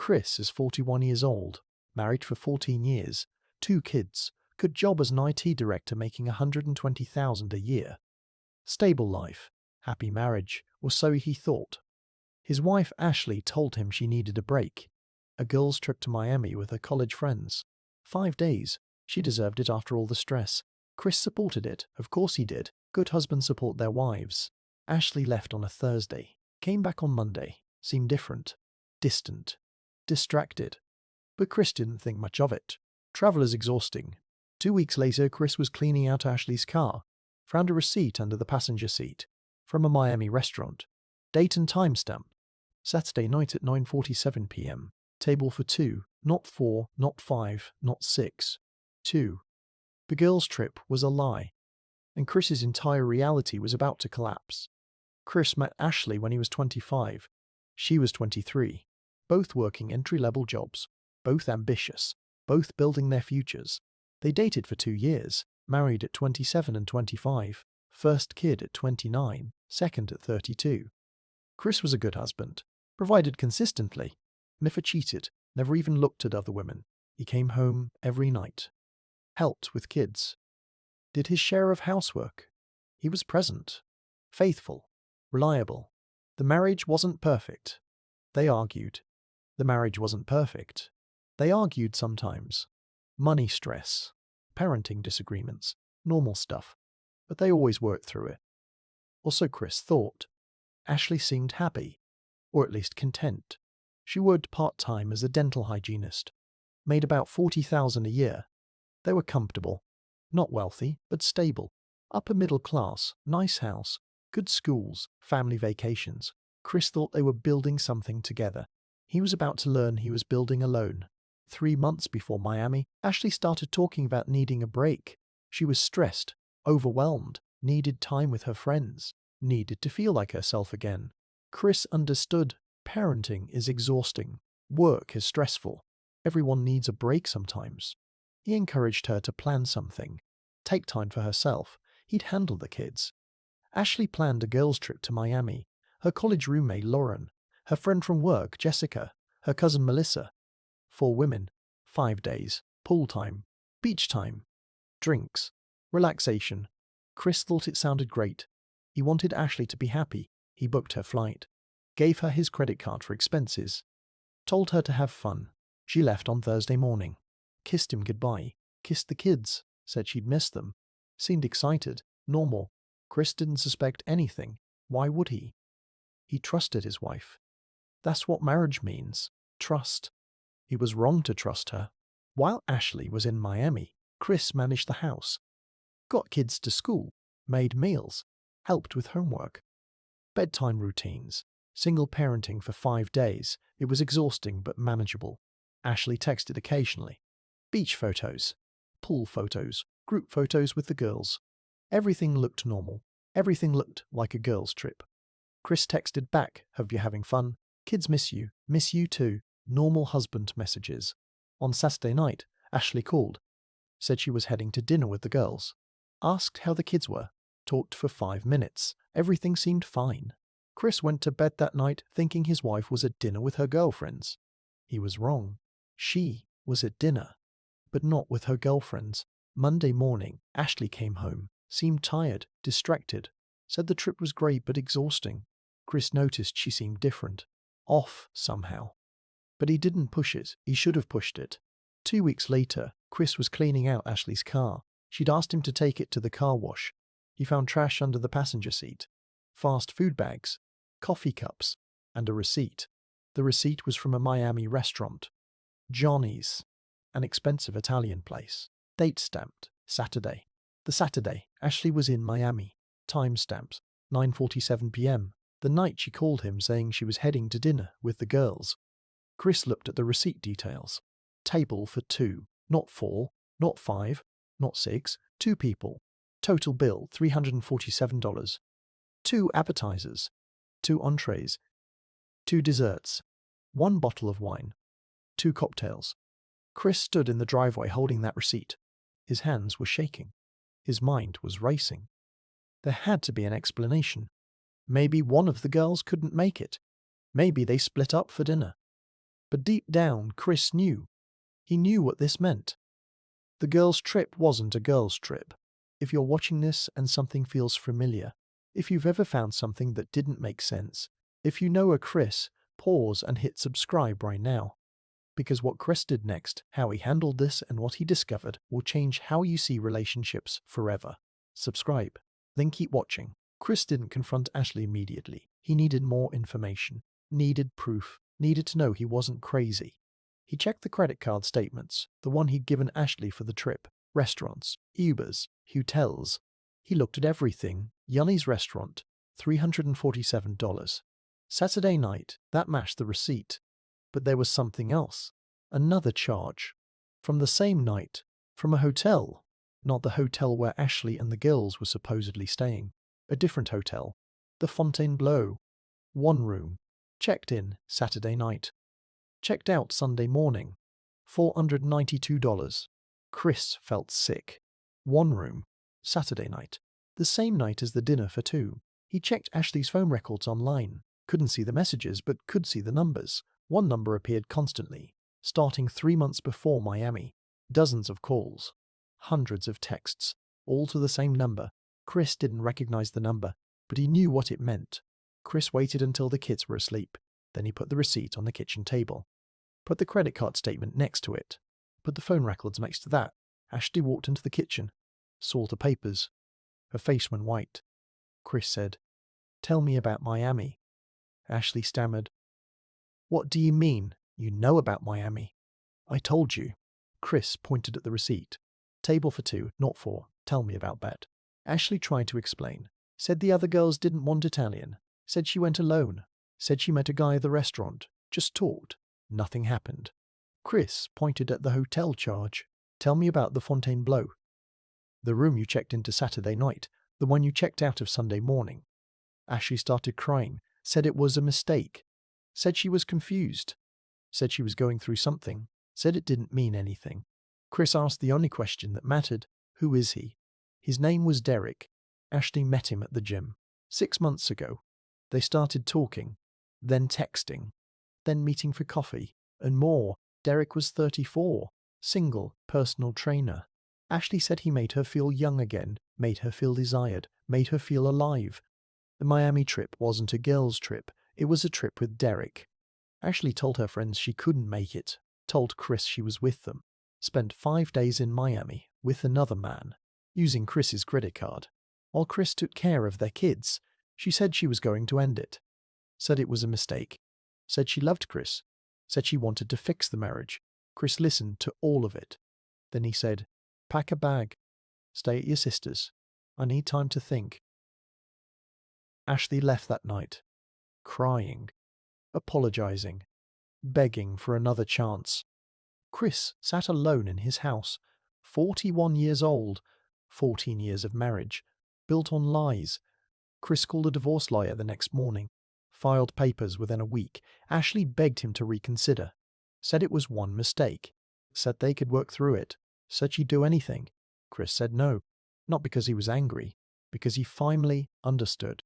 Chris is 41 years old, married for 14 years, 2 kids, good job as an IT director making $120,000 a year. Stable life, happy marriage, or so he thought. His wife Ashley told him she needed a break. A girls' trip to Miami with her college friends. 5 days. She deserved it after all the stress. Chris supported it, of course he did. Good husbands support their wives. Ashley left on a Thursday, came back on Monday, seemed different, distant, distracted. But Chris didn't think much of it. Travel is exhausting. 2 weeks later, Chris was cleaning out Ashley's car, found a receipt under the passenger seat, from a Miami restaurant. Date and timestamp. Saturday night at 9:47 p.m. Table for 2, not 4, not 5, not 6. 2. The girls' trip was a lie, and Chris's entire reality was about to collapse. Chris met Ashley when he was 25. She was 23. Both working entry-level jobs, both ambitious, both building their futures. They dated for 2 years, married at 27 and 25, first kid at 29, second at 32. Chris was a good husband, provided consistently, never cheated, never even looked at other women. He came home every night, helped with kids, did his share of housework. He was present, faithful, reliable. The marriage wasn't perfect. They argued. The marriage wasn't perfect. They argued sometimes. Money stress, parenting disagreements, normal stuff. But they always worked through it. Or so Chris thought. Ashley seemed happy, or at least content. She worked part-time as a dental hygienist, made about $40,000 a year. They were comfortable, not wealthy, but stable, upper middle class, nice house, good schools, family vacations. Chris thought they were building something together. He was about to learn he was building alone. 3 months before Miami, Ashley started talking about needing a break. She was stressed, overwhelmed, needed time with her friends, needed to feel like herself again. Chris understood. Parenting is exhausting. Work is stressful. Everyone needs a break sometimes. He encouraged her to plan something, take time for herself. He'd handle the kids. Ashley planned a girls' trip to Miami. Her college roommate Lauren, her friend from work Jessica, her cousin Melissa. 4 women, 5 days, pool time, beach time, drinks, relaxation. Chris thought it sounded great. He wanted Ashley to be happy. He booked her flight, gave her his credit card for expenses, told her to have fun. She left on Thursday morning, kissed him goodbye, kissed the kids, said she'd miss them, seemed excited, normal. Chris didn't suspect anything. Why would he? He trusted his wife. That's what marriage means, trust. He was wrong to trust her. While Ashley was in Miami, Chris managed the house, got kids to school, made meals, helped with homework. Bedtime routines, single parenting for 5 days. It was exhausting but manageable. Ashley texted occasionally. Beach photos, pool photos, group photos with the girls. Everything looked normal. Everything looked like a girls' trip. Chris texted back, "Hope you're having fun. Kids miss you too." Normal husband messages. On Saturday night, Ashley called, said she was heading to dinner with the girls, asked how the kids were, talked for 5 minutes. Everything seemed fine. Chris went to bed that night thinking his wife was at dinner with her girlfriends. He was wrong. She was at dinner, but not with her girlfriends. Monday morning, Ashley came home, seemed tired, distracted, said the trip was great but exhausting. Chris noticed she seemed different, off somehow. But he didn't push it. He should have pushed it. 2 weeks later, Chris was cleaning out Ashley's car. She'd asked him to take it to the car wash. He found trash under the passenger seat, fast food bags, coffee cups, and a receipt. The receipt was from a Miami restaurant, Johnny's, an expensive Italian place. Date stamped, Saturday. The Saturday, Ashley was in Miami. Time stamped, 9:47 p.m. The night she called him saying she was heading to dinner with the girls. Chris looked at the receipt details. Table for 2, not 4, not 5, not 6, 2 people. Total bill $347. 2 appetizers, 2 entrees, 2 desserts, 1 bottle of wine, 2 cocktails. Chris stood in the driveway holding that receipt. His hands were shaking. His mind was racing. There had to be an explanation. Maybe one of the girls couldn't make it. Maybe they split up for dinner. But deep down, Chris knew. He knew what this meant. The girls' trip wasn't a girls' trip. If you're watching this and something feels familiar, if you've ever found something that didn't make sense, if you know a Chris, pause and hit subscribe right now. Because what Chris did next, how he handled this, and what he discovered will change how you see relationships forever. Subscribe, then keep watching. Chris didn't confront Ashley immediately. He needed more information, needed proof, needed to know he wasn't crazy. He checked the credit card statements, the one he'd given Ashley for the trip, restaurants, Ubers, hotels. He looked at everything. Yanni's restaurant, $347. Saturday night, that matched the receipt. But there was something else. Another charge. From the same night. From a hotel. Not the hotel where Ashley and the girls were supposedly staying. A different hotel. The Fontainebleau. One room. Checked in Saturday night. Checked out Sunday morning. $492. Chris felt sick. One room. Saturday night. The same night as the dinner for two. He checked Ashley's phone records online. Couldn't see the messages, but could see the numbers. One number appeared constantly, starting 3 months before Miami. Dozens of calls. Hundreds of texts. All to the same number. Chris didn't recognize the number, but he knew what it meant. Chris waited until the kids were asleep. Then he put the receipt on the kitchen table. Put the credit card statement next to it. Put the phone records next to that. Ashley walked into the kitchen. Saw the papers. Her face went white. Chris said, "Tell me about Miami." Ashley stammered, "What do you mean? You know about Miami." "I told you." Chris pointed at the receipt. "Table for two, not four. Tell me about that." Ashley tried to explain. Said the other girls didn't want Italian. Said she went alone. Said she met a guy at the restaurant. Just talked. Nothing happened. Chris pointed at the hotel charge. "Tell me about the Fontainebleau." "The room you checked into Saturday night. The one you checked out of Sunday morning." Ashley started crying. Said it was a mistake. Said she was confused. Said she was going through something. Said it didn't mean anything. Chris asked the only question that mattered. Who is he? His name was Derek. Ashley met him at the gym. 6 months ago. They started talking. Then texting. Then meeting for coffee. And more. Derek was 34. Single. Personal trainer. Ashley said he made her feel young again. Made her feel desired. Made her feel alive. The Miami trip wasn't a girls' trip. It was a trip with Derek. Ashley told her friends she couldn't make it, told Chris she was with them, spent 5 days in Miami with another man, using Chris's credit card. While Chris took care of their kids, she said she was going to end it. Said it was a mistake. Said she loved Chris. Said she wanted to fix the marriage. Chris listened to all of it. Then he said, "Pack a bag. Stay at your sister's. I need time to think." Ashley left that night, crying, apologizing, begging for another chance. Chris sat alone in his house, 41 years old, 14 years of marriage, built on lies. Chris called a divorce lawyer the next morning, filed papers within a week. Ashley begged him to reconsider, said it was one mistake, said they could work through it, said she'd do anything. Chris said no, not because he was angry, because he finally understood.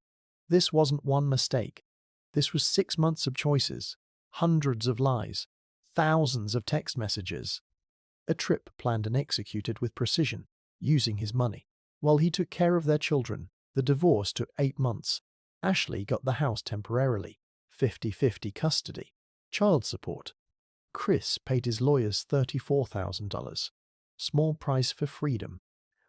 This wasn't one mistake. This was 6 months of choices, hundreds of lies, thousands of text messages. A trip planned and executed with precision, using his money. While he took care of their children, the divorce took 8 months. Ashley got the house temporarily, 50-50 custody, child support. Chris paid his lawyers $34,000. Small price for freedom.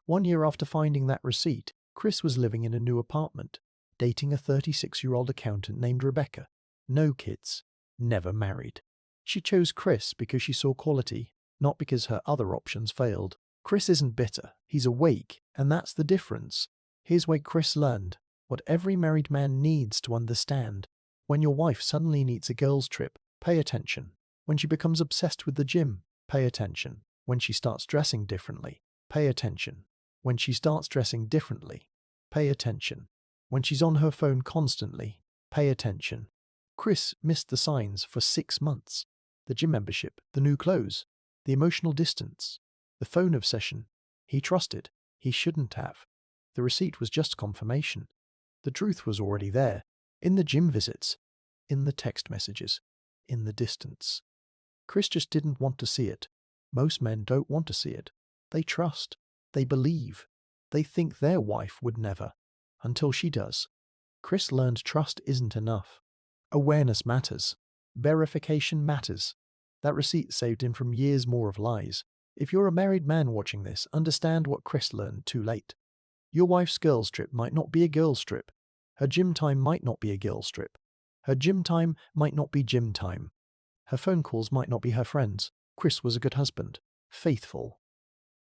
1 year after finding that receipt, Chris was living in a new apartment, dating a 36-year-old accountant named Rebecca. No kids. Never married. She chose Chris because she saw quality, not because her other options failed. Chris isn't bitter. He's awake, and that's the difference. Here's where Chris learned what every married man needs to understand. When your wife suddenly needs a girls' trip, pay attention. When she becomes obsessed with the gym, pay attention. When she starts dressing differently, pay attention. When she starts dressing differently, pay attention. When she's on her phone constantly, pay attention. Chris missed the signs for 6 months. The gym membership, the new clothes, the emotional distance, the phone obsession. He trusted. He shouldn't have. The receipt was just confirmation. The truth was already there, in the gym visits, in the text messages, in the distance. Chris just didn't want to see it. Most men don't want to see it. They trust. They believe. They think their wife would never. Until she does. Chris learned trust isn't enough. Awareness matters. Verification matters. That receipt saved him from years more of lies. If you're a married man watching this, understand what Chris learned too late. Your wife's girls' trip might not be a girls' trip. Her gym time might not be a girls' trip. Her gym time might not be gym time. Her phone calls might not be her friends. Chris was a good husband. Faithful.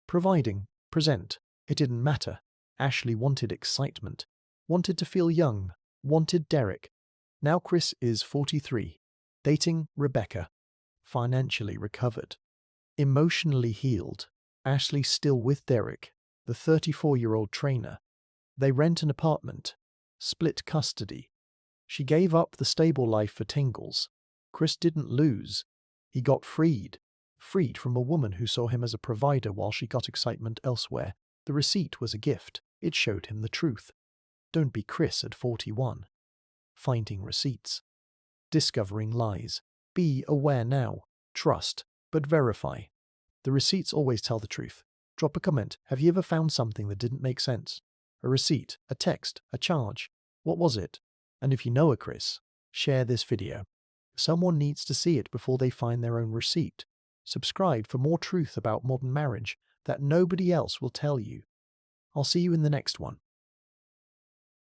Providing. Present. It didn't matter. Ashley wanted excitement. Wanted to feel young. Wanted Derek. Now Chris is 43. Dating Rebecca. Financially recovered. Emotionally healed. Ashley still with Derek, the 34-year-old trainer. They rent an apartment. Split custody. She gave up the stable life for tingles. Chris didn't lose. He got freed. Freed from a woman who saw him as a provider while she got excitement elsewhere. The receipt was a gift. It showed him the truth. Don't be Chris at 41. Finding receipts. Discovering lies. Be aware now. Trust, but verify. The receipts always tell the truth. Drop a comment. Have you ever found something that didn't make sense? A receipt, a text, a charge. What was it? And if you know a Chris, share this video. Someone needs to see it before they find their own receipt. Subscribe for more truth about modern marriage that nobody else will tell you. I'll see you in the next one.